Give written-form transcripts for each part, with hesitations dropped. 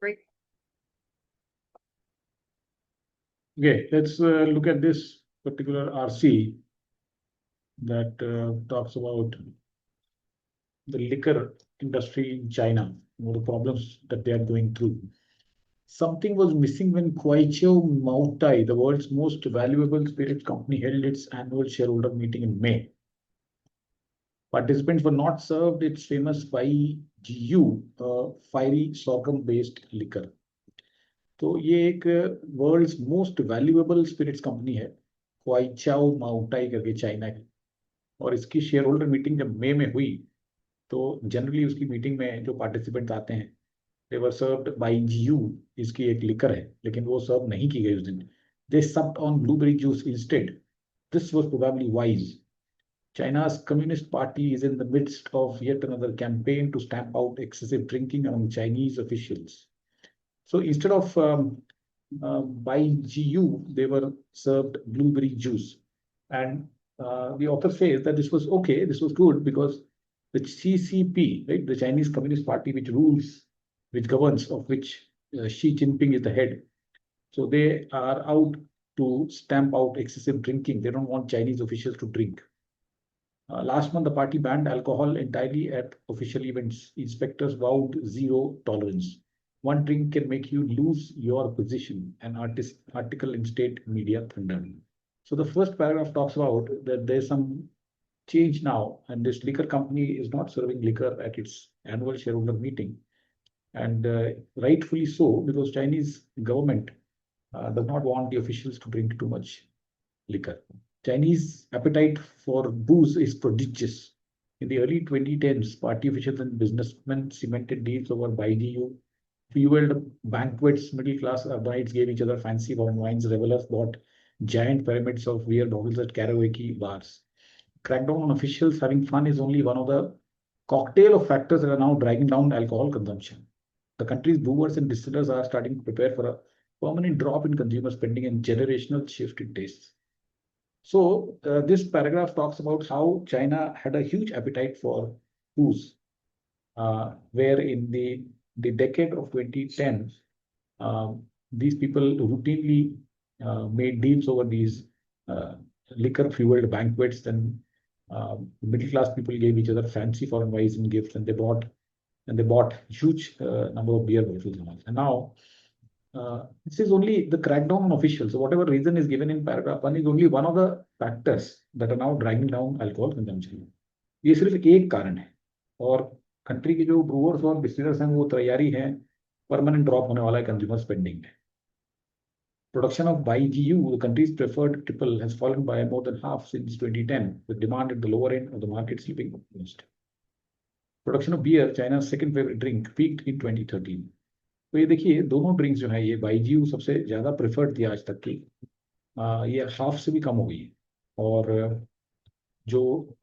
Great. Okay, let's look at this particular RC that talks about the liquor industry in China, the problems that they are going through. Something was missing when Kwaichou Moutai, the world's most valuable spirits company, held its annual shareholder meeting in May. Participants were not served its famous Baijiu, fiery sorghum-based liquor. तो ये एक world's most valuable spirits company है, Kweichow माउटाई करके, China की। और इसकी share holder meeting जब मई में हुई तो जनरली उसकी मीटिंग में जो पार्टिसिपेंट्स आते हैं दे वर सर्व्ड बाई जीयू, इसकी एक लिकर है, लेकिन वो सर्व नहीं की गई उस दिन। They supped on blueberry juice instead. This was probably wise. China's Communist Party is in the midst of yet another campaign to stamp out excessive drinking among Chinese officials. So instead of buying GU, they were served blueberry juice. And the author says that this was okay, this was good, because the CCP, right, the Chinese Communist Party, which rules, which governs, of which Xi Jinping is the head, so they are out to stamp out excessive drinking. They don't want Chinese officials to drink. Last month, the party banned alcohol entirely at official events. Inspectors vowed zero tolerance. One drink can make you lose your position, an article in state media thundered. So the first paragraph talks about that there's some change now, and this liquor company is not serving liquor at its annual shareholder meeting. And rightfully so, because Chinese government does not want the officials to drink too much liquor. Chinese appetite for booze is prodigious. In the early 2010s, party officials and businessmen cemented deals over Baijiu, fueled banquets, middle class urbanites gave each other fancy wines, revelers bought giant pyramids of weird bottles at karaoke bars. Crackdown on officials having fun is only one of the cocktail of factors that are now dragging down alcohol consumption. The country's brewers and distillers are starting to prepare for a permanent drop in consumer spending and generational shift in tastes. So this paragraph talks about how China had a huge appetite for booze, where in the decade of 2010, these people routinely made deals over these liquor-fueled banquets. Then middle-class people gave each other fancy foreign wines and gifts, and they bought huge number of beer bottles and all. And now this is only the crackdown on officials. So whatever reason is given in paragraph 1 is only one of the factors that are now dragging down alcohol consumption. ये सिर्फ एक कारण है, और country के जो brewer's और distillers हैं वो तैयारी है परमानेंट ड्रॉप होने वाला है कंज्यूमर स्पेंडिंग में. Production of BaiGu, the country's preferred tipple, has fallen by more than half since 2010, with demand at the lower end of the market slipping most. Production of beer, China's second favorite drink, peaked in 2013. तो ये देखिए दोनों drinks जो है ये बाईजीयू सबसे ज्यादा preferred थी आज तक की, ये हाफ से भी कम हो गई है, और जो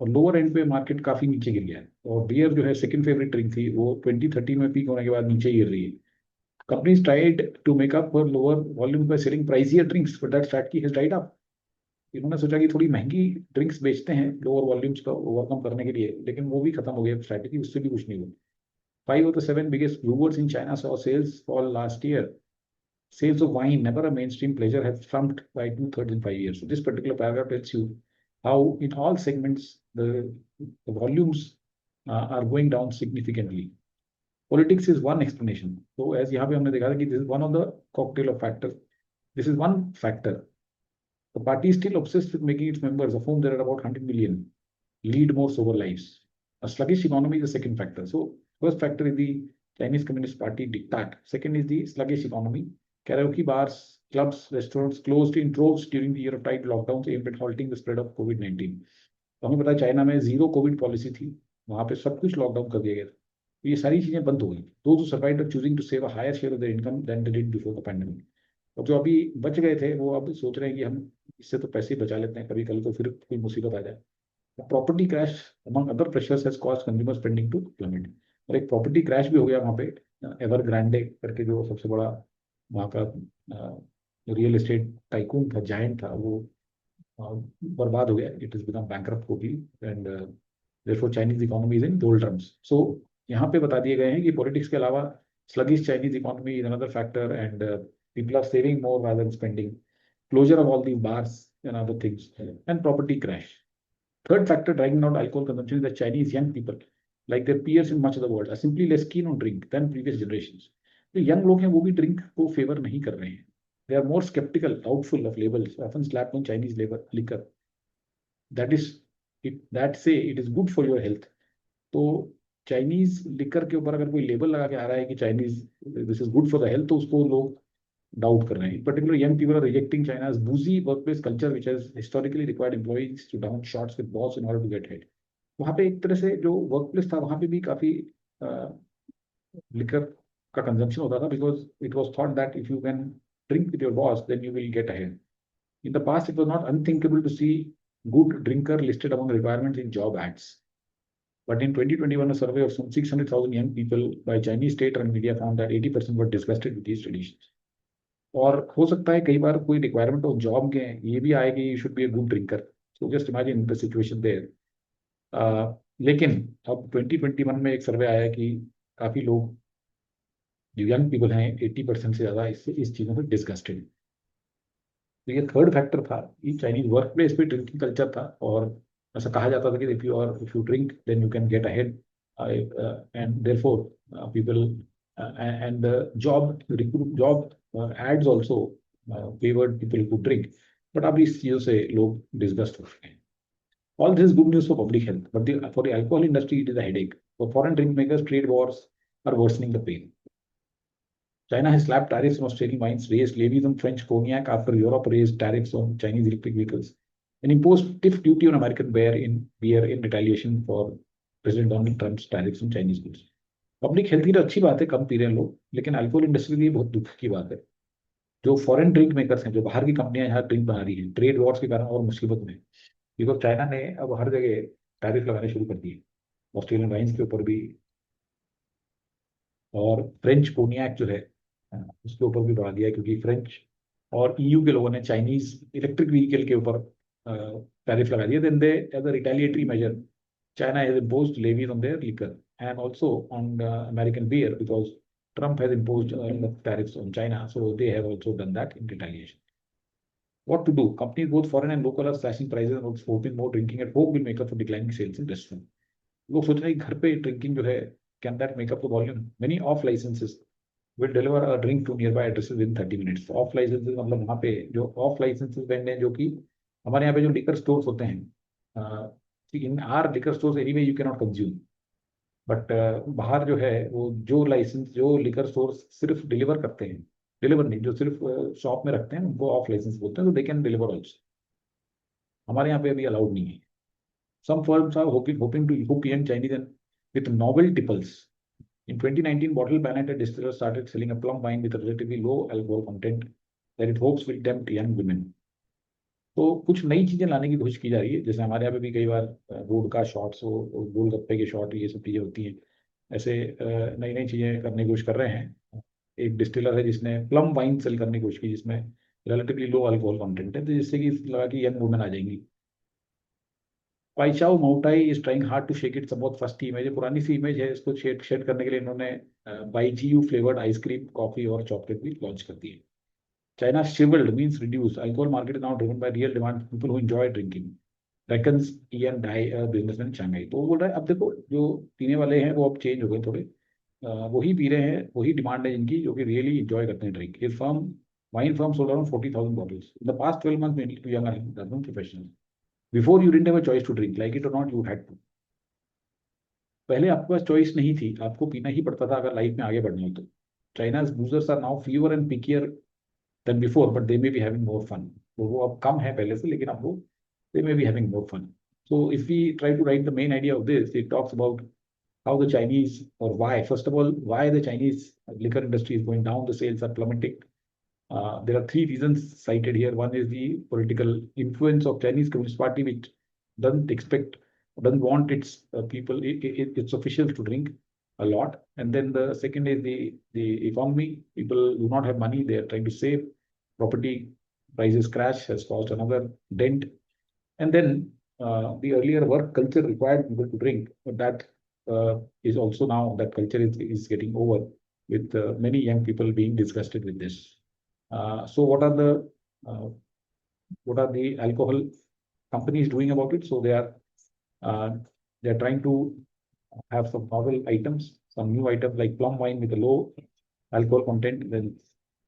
लोअर एंड पे मार्केट काफी नीचे गिर गया है. और बियर जो है सेकंड फेवरेट ड्रिंक थी वो 2013 में पीक होने के बाद नीचे गिर रही है. Companies tried to make up for lower volume by selling pricier drinks, but that strategy has died up. इन्होंने सोचा कि थोड़ी महंगी ड्रिंक्स बेचते हैं लोअर वॉल्यूम्स का ओवरकम करने के लिए, लेकिन वो भी खत्म हो गया स्ट्रैटेजी, उससे भी कुछ नहीं हुआ. 5 of the 7 biggest brewers in China saw sales fall last year. Sales of wine, never a mainstream pleasure, have slumped by 2/3 in 5 years. So this particular paragraph tells you how in all segments the volumes are going down significantly. Politics is one explanation. So as यहाँ पे हमने देखा था कि this is one of the cocktail of factors. This is one factor. The party is still obsessed with making its members, of whom there are about 100 million, lead more sober lives. A sluggish economy is the second factor. So first factor is the Chinese Communist Party diktat. Second is the sluggish economy. Karaoke bars, clubs, restaurants closed in droves during the year of tight lockdowns aimed at halting the spread of COVID-19. तो हमें पता है China में zero Covid policy थी, वहां पे सब कुछ लॉकडाउन कर दिया गया. तो ये सारी चीजें बंद हो गई. Those who survived are choosing to save a higher share of their income than they did before the pandemic. और जो अभी बच गए थे वो अब सोच रहे हैं कि हम इससे तो पैसे बचा लेते हैं, कभी कल को फिर कोई मुसीबत आ जाए. Property crash among other pressures has caused consumer spending to plummet. और एक प्रॉपर्टी क्रैश भी हो गया वहाँ पे. एवर ग्रांडे करके जो सबसे बड़ा वहाँ का रियल एस्टेट टाइकून था, जायंट था, वो बर्बाद हो गया. It is become bankrupt totally, and therefore Chinese economy is in doldrums. So यहाँ पे बता दिए गए हैं कि पॉलिटिक्स के अलावा Sluggish Chinese economy is another factor, and people are saving more rather than spending. Closure of all these bars and other things, and property crash. Third factor driving down alcohol consumption is that Chinese young people, like their peers in much of the world, are simply less keen on drink than previous generations. जो young लोग हैं वो भी drink को favor नहीं कर रहे हैं. They are more skeptical, doubtful of labels, often slapped on Chinese liquor. That is it. That say it is good for your health. तो चाइनीज लिकर के ऊपर अगर कोई लेबल लगा के आ रहा है कि Chinese this is good for the health, तो उसको लोग डाउट कर रहे हैं. Particular young people are rejecting China's boozy workplace culture which has historically required employees to down shots with boss in order to get ahead. वहाँ पे एक तरह से जो वर्कप्लेस था वहाँ पे भी काफी लिकर का कंजम्पशन होता था, because it was thought that if you can drink with your boss then you will get ahead. In the past, it was not unthinkable to see good drinker listed among requirements in job ads. But in 2021, a survey of some 600,000 young people by Chinese state-run media found that 80% were disgusted with these traditions. और हो सकता है कई बार कोई requirement of job के ये भी आए कि you should be a good drinker. So just imagine the situation there. लेकिन अब 2021 में एक सर्वे आया कि काफी लोग जो यंग पीपल हैं 80% से ज्यादा इस चीजों से डिस्गस्टेड. तो ये थर्ड फैक्टर था कि चाइनीज वर्क प्लेस पे ड्रिंकिंग कल्चर था, और ऐसा कहा जाता था कि if you drink then you can get ahead, and therefore people and job ads also favoured people who drink. But अब इस चीजों से लोग डिस्गस्ट हो चुके हैं. All this is good news for public health, but for the alcohol industry it is a headache. For foreign drink makers, trade wars are worsening the pain. China has slapped tariffs on Australian wines, raised levies on French cognac after Europe raised tariffs on Chinese electric vehicles, and imposed stiff duty on American beer in retaliation for President Donald Trump's tariffs on Chinese goods. Public health की तो अच्छी बात है, कम P रहे हैं लोग, लेकिन alcohol industry के लिए बहुत दुख की बात है. जो फॉरेन ड्रिंक मेकर्स हैं, जो बाहर की कंपनियां यहाँ ड्रिंक बना रही हैं, ट्रेड वॉर्स के कारण और मुसीबत में, बिकॉज चाइना ने अब हर जगह टैरिफ लगाने शुरू कर दिए, ऑस्ट्रेलियन वाइन्स के ऊपर भी, और फ्रेंच कोनियाक जो है उसके ऊपर भी बढ़ा दिया, क्योंकि फ्रेंच और ईयू के लोगों ने चाइनीज इलेक्ट्रिक व्हीकल के ऊपर टैरिफ लगा दिया. Then they as a retaliatory measure China has imposed levies on their liquor and also on American beer, because Trump has imposed tariffs on China, so they have also done that in retaliation. What to do? Companies both foreign and local are slashing prices and hoping more drinking at home will make up for declining sales in restaurant. लोग सोच रहे हैं घर पे drinking जो है, can that make up the volume? Many off licenses will deliver a drink to nearby addresses within 30 minutes. Off licenses मतलब वहाँ पे जो off licenses बैंड हैं, जो कि हमारे यहाँ पे जो liquor stores होते हैं, in our liquor stores anyway you cannot consume. But बाहर जो है वो जो लाइसेंस जो लिकर स्टोर सिर्फ डिलीवर करते हैं, डिलीवर नहीं, जो सिर्फ शॉप में रखते हैं उनको ऑफ लाइसेंस बोलते हैं, तो दे कैन डिलीवर ऑल्सो. हमारे यहाँ पे अभी अलाउड नहीं है. Some firms are hoping to hook young Chinese and with novel tipples. In 2019, bottle planet distiller started selling a plum wine with a relatively low alcohol content that it hopes will tempt young women. तो कुछ नई चीजें लाने की कोशिश की जा रही है, जैसे हमारे यहाँ पे भी कई बार रोड का शॉट्स हो, गोलगप्पे के शॉट, ये सब चीजें होती हैं. ऐसे नई नई चीजें करने की कोशिश कर रहे हैं. एक डिस्टिलर है जिसने प्लम वाइन सेल करने की कोशिश की जिसमें रिलेटिवली लो अल्कोहल कंटेंट है, तो जिससे कि लगा कि यंग वुमेन आ जाएंगी. पाइचाओ Moutai is trying hard to shake its बहुत फर्स्ट इमेज है, पुरानी सी इमेज है, इसको शेड करने के लिए इन्होंने बाईजीयू फ्लेवर्ड आइसक्रीम, कॉफी और चॉकलेट भी लॉन्च कर दिए. China shriveled means reduced. Alcohol market is now driven by real demand for people who enjoy drinking. Reckons Ian Dai, businessman in Shanghai. तो वो बोल रहा है अब देखो जो पीने वाले हैं वो अब चेंज हो गए थोड़े, वही पी रहे हैं, वही डिमांड है इनकी, जो कि रियली इंजॉय करते हैं drink. His firm, wine firm, sold around 40,000 bottles in the past 12 months, mainly to young urban professionals. Before you didn't have a choice to drink, like it or not, you had to. पहले आपके पास choice नहीं थी, आपको पीना ही पड़ता था अगर life में आगे बढ़ना हो तो. China's boozers are now fewer and pickier than before, but they may be having more fun. तो वो अब कम है पहले से, लेकिन अब वो they may be having more fun. So if we try to write the main idea of this, it talks about how the Chinese, or why, first of all, why the Chinese liquor industry is going down, the sales are plummeting. There are three reasons cited here. One is the political influence of Chinese Communist Party, which doesn't want its people, its officials to drink a lot. And then the second is the economy. People do not have money, they are trying to save. Property prices crash has caused another dent. And then the earlier work culture required people to drink, but that is also now, that culture is getting over. with many young people being disgusted with this. So what are the alcohol companies doing about it? So uh, they are trying to have some novel items, some new items like plum wine with a low alcohol content.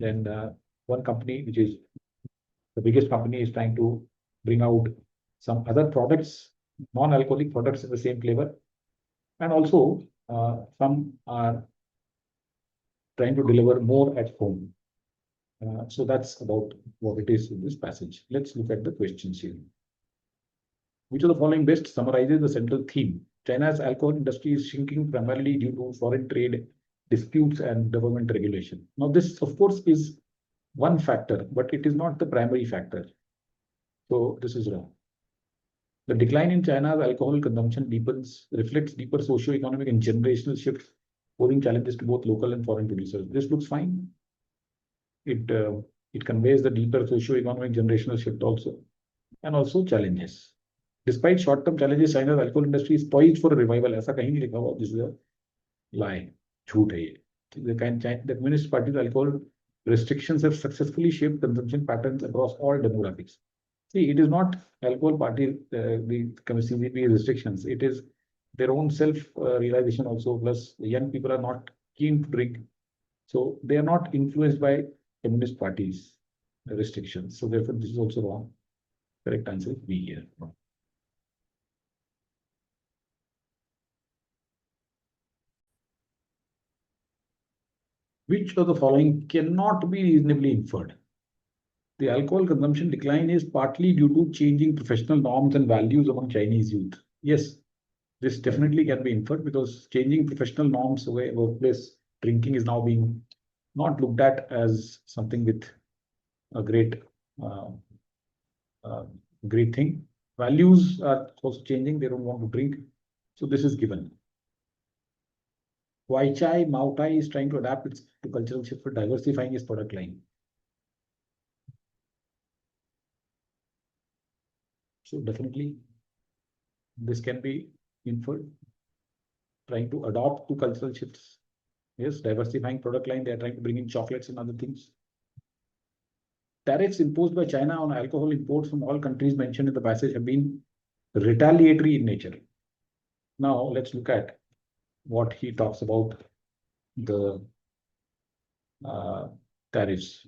Then one company, which is the biggest company, is trying to bring out some other products, non-alcoholic products in the same flavor, and also some are trying to deliver more at home. So that's about what it is in this passage. Let's look at the questions here. Which of the following best summarizes the central theme? China's alcohol industry is shrinking primarily due to foreign trade disputes and government regulation. Now, this, of course, is one factor, but it is not the primary factor. So this is wrong. The decline in China's alcohol consumption reflects deeper socio-economic and generational shifts, posing challenges to both local and foreign producers. This looks fine. It conveys the deeper socio-economic generational shift also, and also challenges. Despite short-term challenges, China's alcohol industry is poised for a revival. ऐसा कहीं नहीं लिखा हुआ. This is a lie. झूठ है ये. The Communist Party's alcohol restrictions have successfully shaped consumption patterns across all demographics. See, it is not alcohol party, the CCP restrictions. It is their own self-realization also. Plus, the young people are not keen to drink. So they are not influenced by Communist Party's restrictions. So therefore, this is also wrong. Correct answer is B here. Which of the following cannot be reasonably inferred? The alcohol consumption decline is partly due to changing professional norms and values among Chinese youth. Yes, this definitely can be inferred because changing professional norms, the way workplace drinking is now being not looked at as something with a uh, great thing. Values are also changing. They don't want to drink. So this is given. Wai Chai Mao Tai is trying to adapt its to cultural shift for diversifying its product line. So definitely this can be inferred. Trying to adopt to cultural shifts. Yes, diversifying product line. They are trying to bring in chocolates and other things. Tariffs imposed by China on alcohol imports from all countries mentioned in the passage have been retaliatory in nature. Now let's look at what he talks about the tariffs.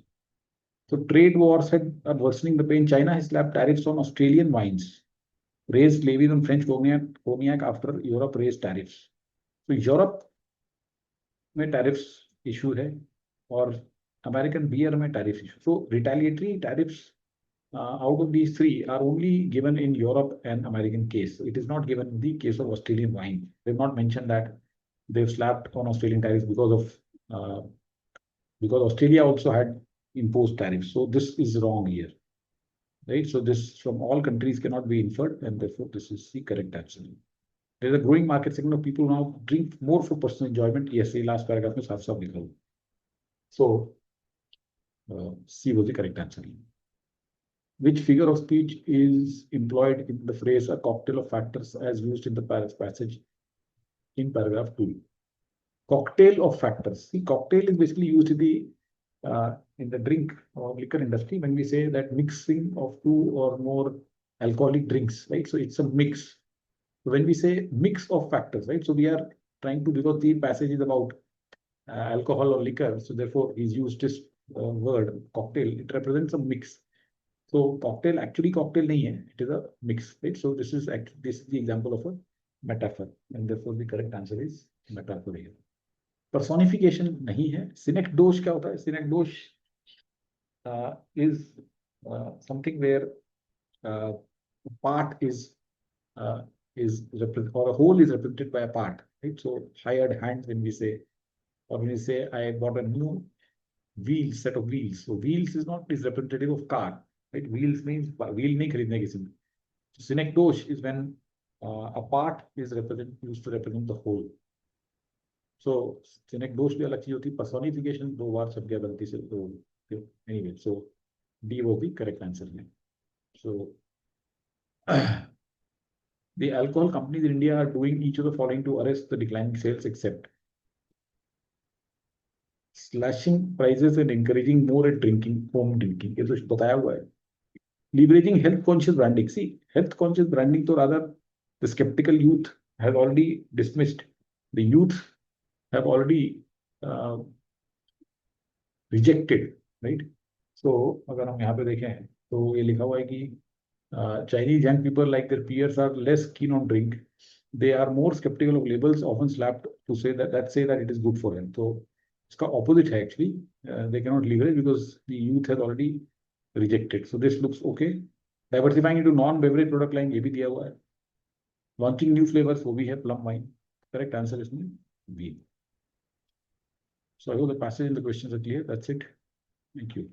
So trade wars are worsening the pain. China has slapped tariffs on Australian wines, raised levies on French cognac after Europe raised tariffs. So Europe में tariffs issue है और American beer में tariff issue. So retaliatory tariffs out of these three are only given in Europe and American case. It is not given in the case of Australian wine. They've not mentioned that they've slapped on Australian tariffs because Australia also had imposed tariffs. So this is wrong here, right? So this from all countries cannot be inferred, and therefore this is the correct answer. There's a growing market segment of people now drink more for personal enjoyment. Yes, the last paragraph में साफ साफ लिखा हुआ. So C was the correct answer. Which figure of speech is employed in the phrase a cocktail of factors as used in the passage in paragraph 2? Cocktail of factors. See, cocktail is basically used in the drink or liquor industry when we say that mixing of two or more alcoholic drinks, right? So it's a mix. So when we say mix of factors, right? So we are trying to, because the passage is about alcohol or liquor, so therefore he's used this word cocktail. It represents a mix. So cocktail actually cocktail nahi hai, it is a mix, right? So this is the example of a metaphor, and therefore the correct answer is metaphor here. Personification nahi hai. Synecdoche क्या होता है? Synecdoche is something where a part is represented, or a whole is represented by a part, right? So hired hands when we say, or when we say I bought a new set of wheels. So wheels is representative of car, right? Wheels means wheel नहीं खरीदने किसी ने. So synecdoche is when a part is used to represent the whole. So synecdoche भी अलग चीज होती है. Personification दो बार शब्द गया गलती से. So anyway, so D was the correct answer here. So the alcohol companies in India are doing each of the following to arrest the declining sales, except slashing prices and encouraging more at drinking, home drinking, ये तो बताया हुआ है. Leveraging health conscious branding. See, health conscious branding तो rather the skeptical youth has already dismissed. The youth have already uh, rejected, right? So अगर हम यहाँ पे देखें तो ये लिखा हुआ है कि Chinese young people like their peers are less keen on drink. They are more skeptical of labels, often slapped to say that it is good for health. So इसका opposite है actually. They cannot leverage because the youth has already rejected. So this looks okay. Diversifying into non-beverage product line ये भी दिया हुआ है. Launching new flavors वो भी है plum wine. Correct answer इसमें B. So I hope the passage and the questions are clear. That's it. Thank you.